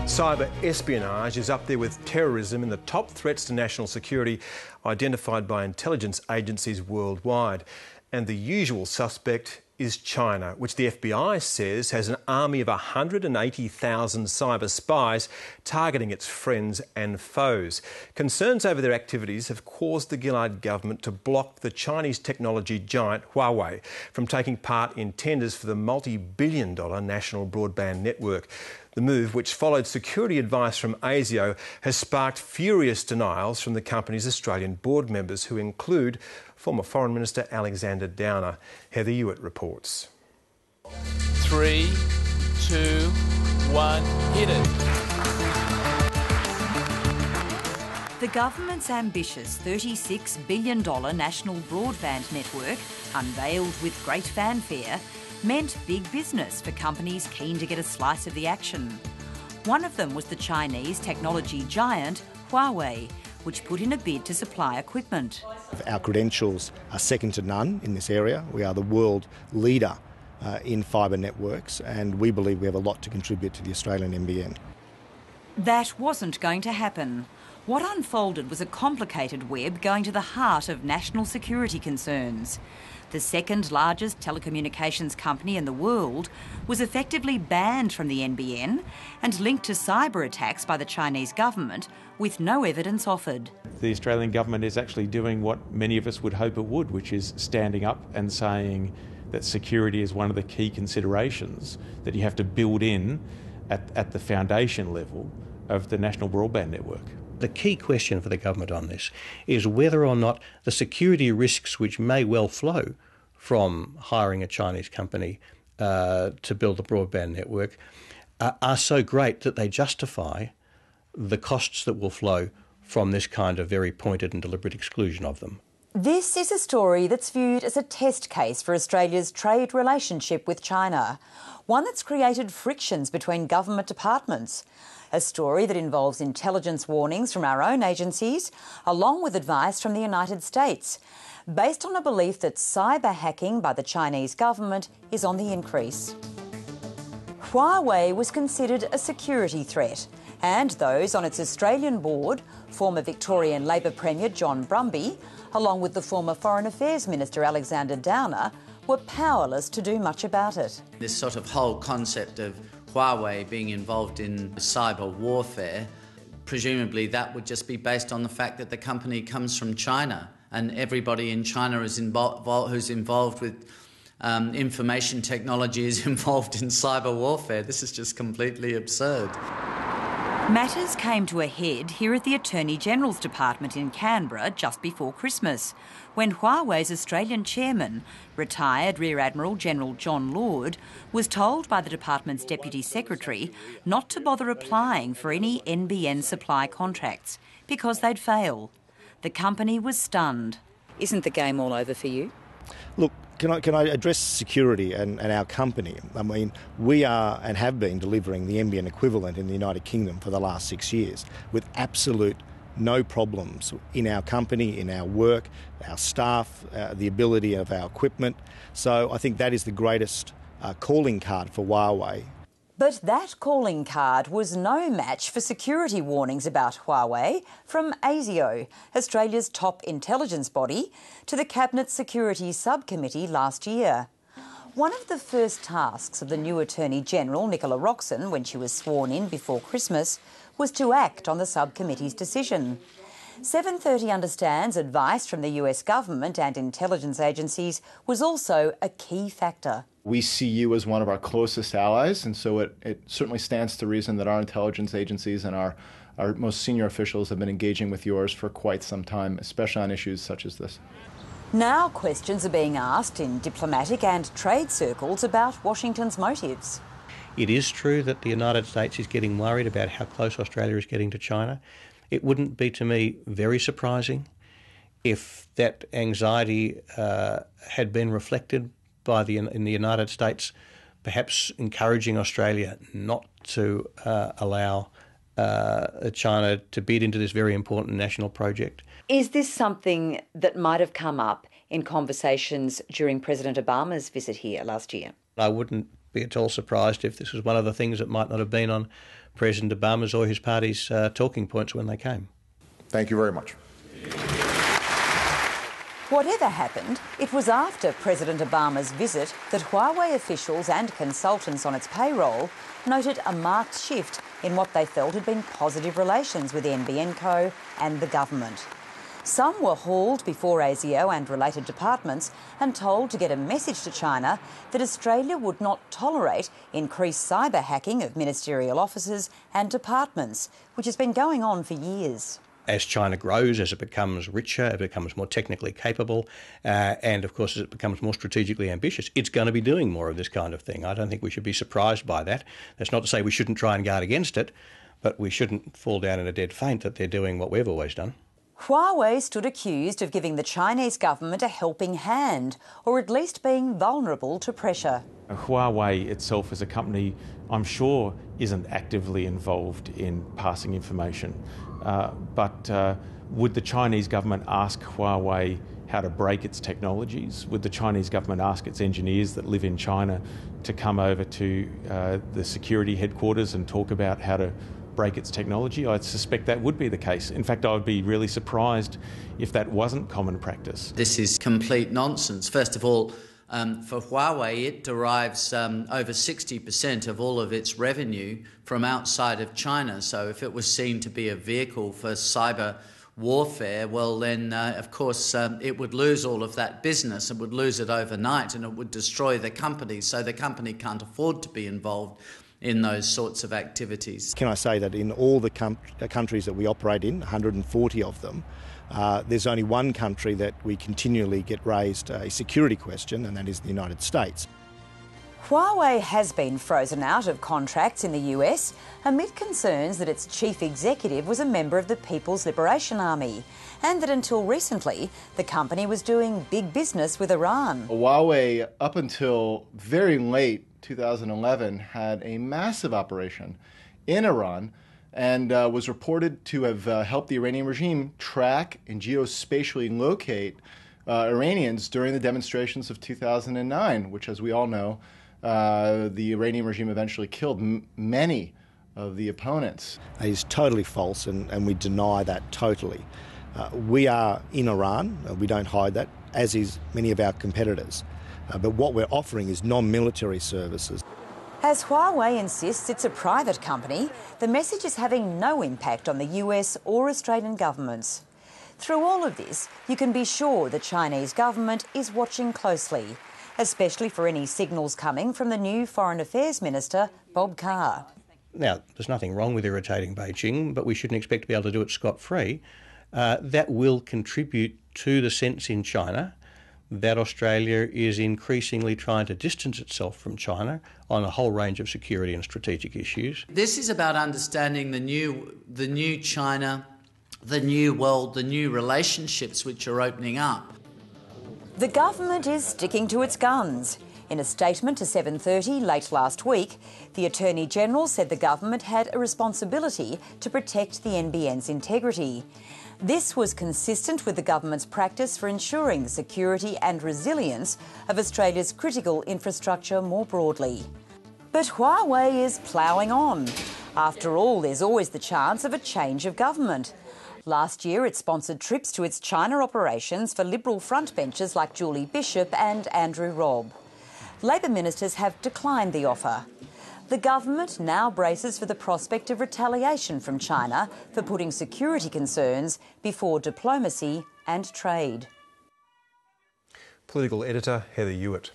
Cyber espionage is up there with terrorism in the top threats to national security identified by intelligence agencies worldwide. And the usual suspect is China, which the FBI says has an army of 180,000 cyber spies targeting its friends and foes. Concerns over their activities have caused the Gillard government to block the Chinese technology giant Huawei from taking part in tenders for the multi-billion-dollar National Broadband Network. The move, which followed security advice from ASIO, has sparked furious denials from the company's Australian board members, who include former Foreign Minister Alexander Downer. Heather Hewitt reports. 3, 2, 1, hit it. The government's ambitious $36 billion National Broadband Network, unveiled with great fanfare, meant big business for companies keen to get a slice of the action. One of them was the Chinese technology giant Huawei, which put in a bid to supply equipment. Our credentials are second to none in this area. We are the world leader in fibre networks, and we believe we have a lot to contribute to the Australian NBN. That wasn't going to happen. What unfolded was a complicated web going to the heart of national security concerns. The second largest telecommunications company in the world was effectively banned from the NBN and linked to cyber attacks by the Chinese government with no evidence offered. The Australian government is actually doing what many of us would hope it would, which is standing up and saying that security is one of the key considerations that you have to build in at the foundation level of the National Broadband Network. The key question for the government on this is whether or not the security risks which may well flow from hiring a Chinese company to build the broadband network are so great that they justify the costs that will flow from this kind of very pointed and deliberate exclusion of them. This is a story that's viewed as a test case for Australia's trade relationship with China, one that's created frictions between government departments. A story that involves intelligence warnings from our own agencies, along with advice from the United States, based on a belief that cyber hacking by the Chinese government is on the increase. Huawei was considered a security threat, and those on its Australian board, former Victorian Labor Premier John Brumby, along with the former Foreign Affairs Minister Alexander Downer, were powerless to do much about it. This sort of whole concept of Huawei being involved in cyber warfare, presumably that would just be based on the fact that the company comes from China and everybody in China is who's involved with information technology is involved in cyber warfare. This is just completely absurd. Matters came to a head here at the Attorney General's Department in Canberra just before Christmas, when Huawei's Australian chairman, retired Rear Admiral General John Lord, was told by the department's Deputy Secretary not to bother applying for any NBN supply contracts because they'd fail. The company was stunned. Isn't the game all over for you? Look, can I address security and our company? I mean, we are and have been delivering the NBN equivalent in the United Kingdom for the last 6 years with absolute no problems in our company, in our work, our staff, the ability of our equipment. So I think that is the greatest calling card for Huawei. But that calling card was no match for security warnings about Huawei from ASIO, Australia's top intelligence body, to the Cabinet Security Subcommittee last year. One of the first tasks of the new Attorney-General, Nicola Roxon, when she was sworn in before Christmas, was to act on the subcommittee's decision. 730 understands advice from the US government and intelligence agencies was also a key factor. We see you as one of our closest allies, and so it certainly stands to reason that our intelligence agencies and our most senior officials have been engaging with yours for quite some time, especially on issues such as this. Now questions are being asked in diplomatic and trade circles about Washington's motives. It is true that the United States is getting worried about how close Australia is getting to China. It wouldn't be, to me, very surprising if that anxiety had been reflected in the United States, perhaps encouraging Australia not to allow China to bid into this very important national project. Is this something that might have come up in conversations during President Obama's visit here last year? I wouldn't be at all surprised if this was one of the things that might not have been on President Obama's or his party's talking points when they came. Thank you very much. Whatever happened, it was after President Obama's visit that Huawei officials and consultants on its payroll noted a marked shift in what they felt had been positive relations with NBN Co and the government. Some were hauled before ASIO and related departments and told to get a message to China that Australia would not tolerate increased cyber hacking of ministerial offices and departments, which has been going on for years. As China grows, as it becomes richer, it becomes more technically capable, and of course as it becomes more strategically ambitious, it's going to be doing more of this kind of thing. I don't think we should be surprised by that. That's not to say we shouldn't try and guard against it, but we shouldn't fall down in a dead faint that they're doing what we've always done. Huawei stood accused of giving the Chinese government a helping hand, or at least being vulnerable to pressure. Huawei itself as a company, I'm sure, isn't actively involved in passing information. But would the Chinese government ask Huawei how to break its technologies? Would the Chinese government ask its engineers that live in China to come over to the security headquarters and talk about how to break its technology? I suspect that would be the case. In fact, I would be really surprised if that wasn't common practice. This is complete nonsense. First of all, for Huawei, it derives over 60% of all of its revenue from outside of China. So if it was seen to be a vehicle for cyber warfare, well then, of course, it would lose all of that business. It would lose it overnight and it would destroy the company. So the company can't afford to be involved in those sorts of activities. Can I say that in all the countries that we operate in, 140 of them, there's only one country that we continually get raised a security question, and that is the United States. Huawei has been frozen out of contracts in the US amid concerns that its chief executive was a member of the People's Liberation Army, and that until recently the company was doing big business with Iran. Huawei, up until very late 2011, had a massive operation in Iran and was reported to have helped the Iranian regime track and geospatially locate Iranians during the demonstrations of 2009, which, as we all know, the Iranian regime eventually killed many of the opponents. It is totally false, and we deny that totally. We are in Iran, we don't hide that, as is many of our competitors. But what we're offering is non-military services. As Huawei insists it's a private company, the message is having no impact on the US or Australian governments. Through all of this, you can be sure the Chinese government is watching closely, especially for any signals coming from the new Foreign Affairs Minister, Bob Carr. Now, there's nothing wrong with irritating Beijing, but we shouldn't expect to be able to do it scot-free. That will contribute to the sense in China that Australia is increasingly trying to distance itself from China on a whole range of security and strategic issues. This is about understanding the new China, the new world, the new relationships which are opening up. The government is sticking to its guns. In a statement to 7:30 late last week, the Attorney-General said the government had a responsibility to protect the NBN's integrity. This was consistent with the government's practice for ensuring the security and resilience of Australia's critical infrastructure more broadly. But Huawei is ploughing on. After all, there's always the chance of a change of government. Last year, it sponsored trips to its China operations for Liberal frontbenchers like Julie Bishop and Andrew Robb. Labor ministers have declined the offer. The government now braces for the prospect of retaliation from China for putting security concerns before diplomacy and trade. Political editor Heather Hewitt.